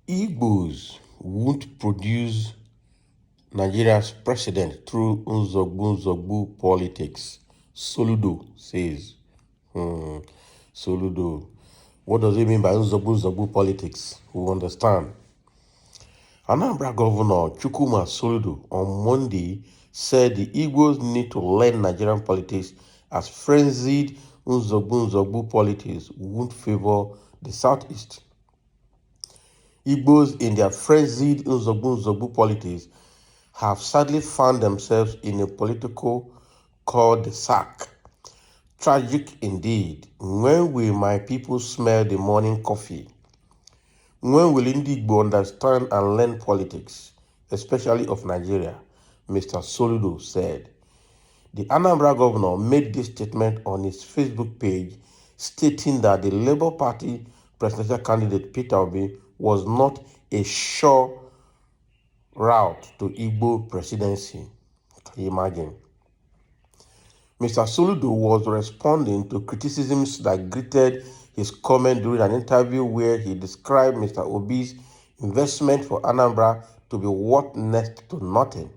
Igbos won't produce Nigeria's president through Nzogbu politics, Soludo says. Soludo. What does it mean by Nzogbu politics? We understand. Anambra Governor Chukwuma Soludo on Monday said the Igbos need to learn Nigerian politics as frenzied Nzogbu politics won't favor the Southeast. Igbos in their frenzied Nzogbu politics have sadly found themselves in a political cul-de-sac. Tragic indeed. When will my people smell the morning coffee? When will Igbo understand and learn politics, especially of Nigeria? Mr. Soludo said. The Anambra governor made this statement on his Facebook page, stating that the Labour Party presidential candidate Peter Obi was not a sure route to Igbo presidency. Can you imagine? Mr. Soludo was responding to criticisms that greeted his comment during an interview where he described Mr. Obi's investment for Anambra to be worth next to nothing,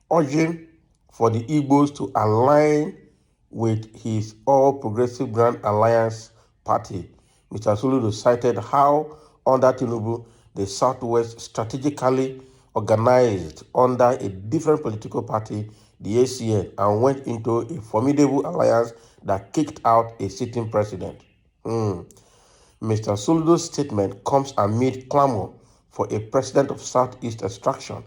urging for the Igbos to align with his All Progressive Grand Alliance party. Mr. Soludo cited how, under Tinubu, the Southwest strategically organized under a different political party, the ACN, and went into a formidable alliance that kicked out a sitting president. Mr. Soludo's statement comes amid clamor for a president of Southeast extraction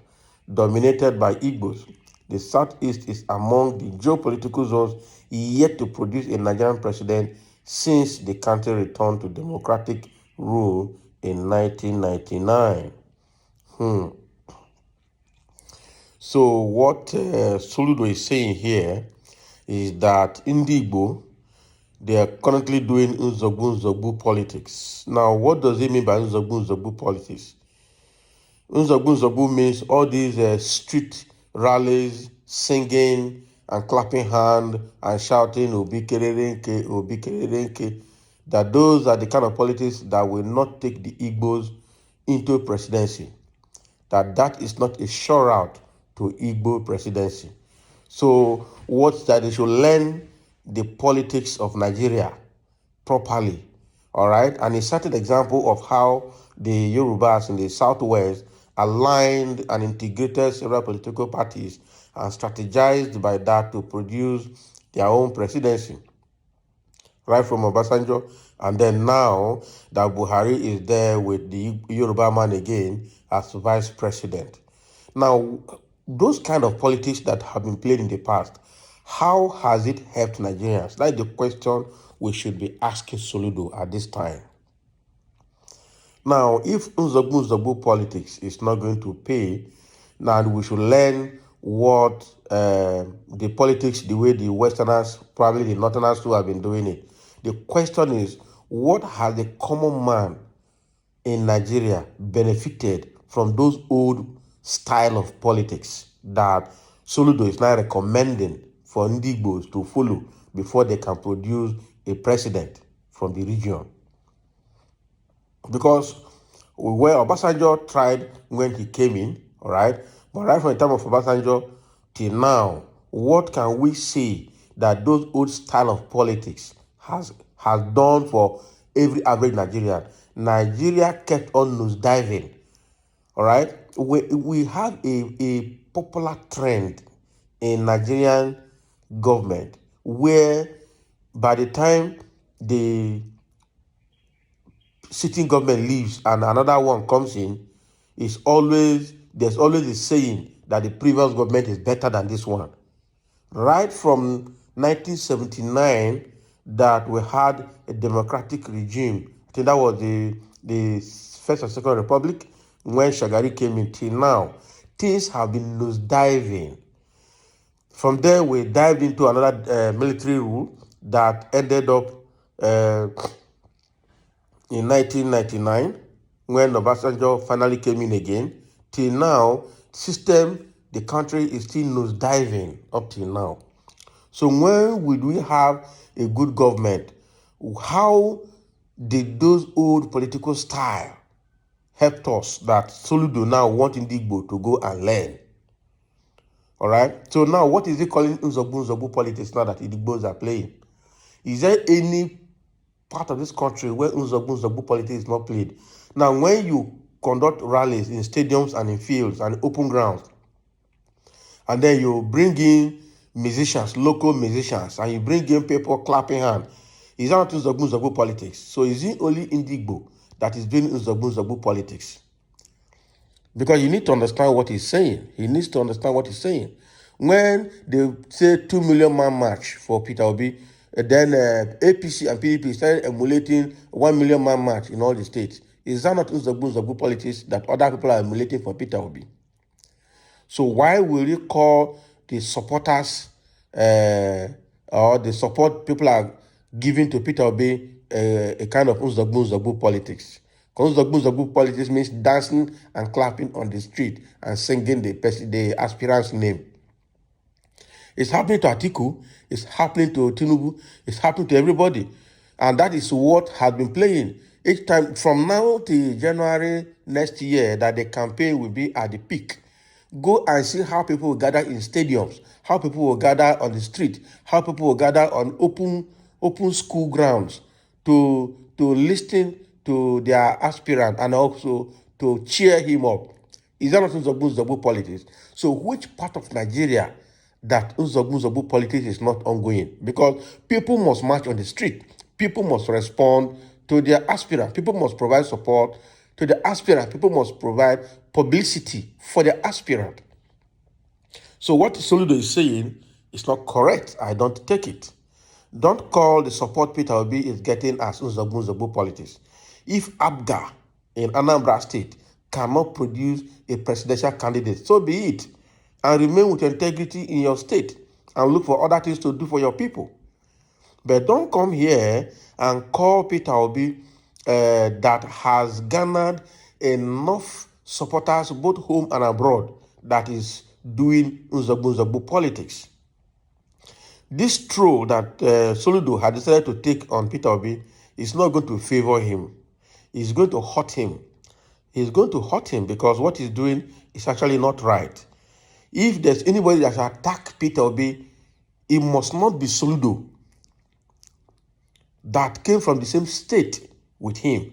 dominated by Igbos. The Southeast is among the geopolitical zones yet to produce a Nigerian president since the country returned to democratic rule in 1999. So what Soludo is saying here is that in Igbo, they are currently doing Nzogbu politics. Now, what does it mean by Nzogbu politics? Nzogbu means all these street rallies, singing and clapping hand and shouting Obi Kererenke, that those are the kind of politics that will not take the Igbos into presidency. That is not a sure route to Igbo presidency. So what's that? They should learn the politics of Nigeria properly, all right? And a certain example of how the Yorubas in the Southwest aligned and integrated several political parties and strategized by that to produce their own presidency, right from Obasanjo. And then now that Buhari is there with the Yoruba man again as vice president. Now, those kind of politics that have been played in the past, how has it helped Nigerians? That's the question we should be asking Soludo at this time. Now, if Nzogbu politics is not going to pay, now we should learn what the politics, the way the Westerners, probably the Northerners who have been doing it. The question is, what has the common man in Nigeria benefited from those old style of politics that Soludo is now recommending for Igbos to follow before they can produce a president from the region? Because where Obasanjo tried when he came in, all right, but right from the time of Obasanjo till now, what can we say that those old style of politics has done for every average Nigerian? Nigeria kept on nosediving, all right? We have a popular trend in Nigerian government where by the time the sitting government leaves and another one comes in, there's always a saying that the previous government is better than this one. Right from 1979 that we had a democratic regime. I think that was the First and Second Republic when Shagari came in till now. Things have been nosediving. From there, we dived into another military rule that ended up in 1999 when Obasanjo finally came in again. Till now, the country is still nosediving up till now. So when would we have a good government, how did those old political style help us that Soludo now want Igbo to go and learn? All right. So now, what is he calling Nzogbu politics now that Igbos are playing? Is there any part of this country where Nzogbu politics is not played? Now, when you conduct rallies in stadiums and in fields and open grounds, and then you bring in musicians, local musicians, and you bring in people clapping hands, is that not Nzogbu politics? So is it only Indigbo that is doing Nzogbu politics? Because you need to understand what he's saying. He needs to understand what he's saying. When they say 2 million man march for Peter Obi, then APC and PDP started emulating 1 million man march in all the states. Is that not Nzogbu politics that other people are emulating for Peter Obi? So why will you call the supporters or the support people are giving to Peter Obi a kind of Nzogbu politics? Because Nzogbu politics means dancing and clapping on the street and singing the aspirant's name. It's happening to Atiku, it's happening to Tinubu, it's happening to everybody. And that is what has been playing. Each time, from now to January next year, that the campaign will be at the peak. Go and see how people will gather in stadiums, how people will gather on the street, how people will gather on open school grounds to listen to their aspirant and also to cheer him up. Is that not Nzogbu politics? So which part of Nigeria that Nzogbu politics is not ongoing? Because people must march on the street. People must respond to their aspirant. People must provide support to the aspirant. People must provide publicity for the aspirant. So what Soludo is saying is not correct. I don't take it. Don't call the support Peter Obi is getting as Nzogbu politics. If ABGA in Anambra State cannot produce a presidential candidate, so be it. And remain with integrity in your state and look for other things to do for your people. But don't come here and call Peter Obi that has garnered enough supporters both home and abroad that is doing Nzogbu politics. This troll that Soludo had decided to take on Peter Obi is not going to favor him. It's going to hurt him. He's going to hurt him because what he's doing is actually not right. If there's anybody that should attack Peter Obi, it must not be Soludo that came from the same state with him,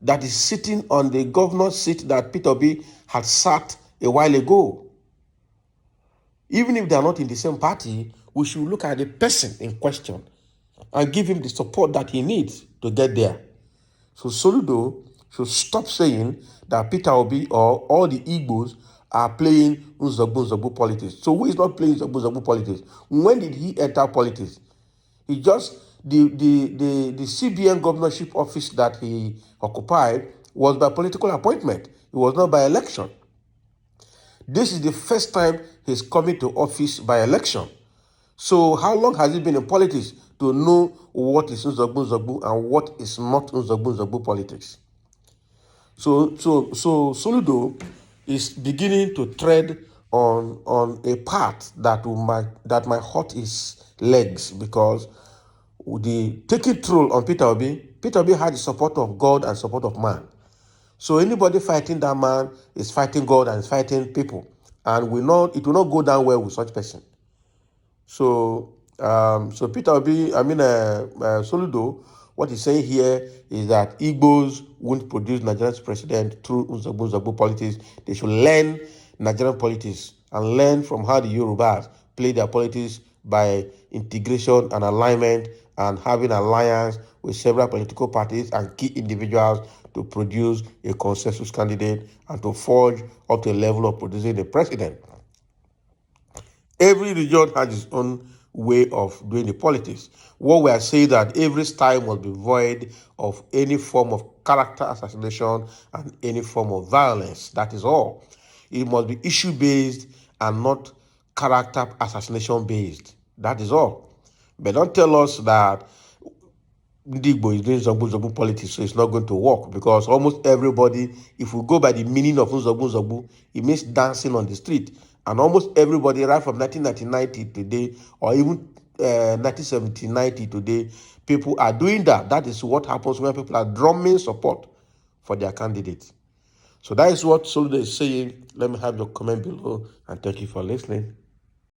that is sitting on the governor's seat that Peter Obi had sat a while ago. Even if they are not in the same party, we should look at the person in question and give him the support that he needs to get there. So Soludo should stop saying that Peter Obi or all the Igbos are playing Nzogbu politics. So who is not playing Nzogbu politics? When did he enter politics? He just, the CBN governorship office that he occupied was by political appointment. It was not by election. This is the first time he's coming to office by election. So how long has he been in politics to know what is Nzogbu and what is not Nzogbu politics? So Soludo is beginning to tread on a path that might hurt his legs, because the taking troll on Peter Obi had the support of God and support of man. So anybody fighting that man is fighting God and is fighting people, and it will not go down well with such person. So Peter Obi, Soludo, what he's saying here is that Igbos won't produce Nigeria's president through Nzogbu politics. They should learn Nigerian politics and learn from how the Yorubas play their politics by integration and alignment and having alliance with several political parties and key individuals to produce a consensus candidate and to forge up to a level of producing a president. Every region has its own way of doing the politics. What we are saying that every style must be void of any form of character assassination and any form of violence. That is all. It must be issue-based and not character assassination-based. That is all. But don't tell us that Igbo is doing Zogbu politics, so it's not going to work, because almost everybody, if we go by the meaning of Zogbu, it means dancing on the street. And almost everybody, right from 1999 to today, or even 1970, 90 today, people are doing that. That is what happens when people are drumming support for their candidates. So that is what Soludo is saying. Let me have your comment below and thank you for listening.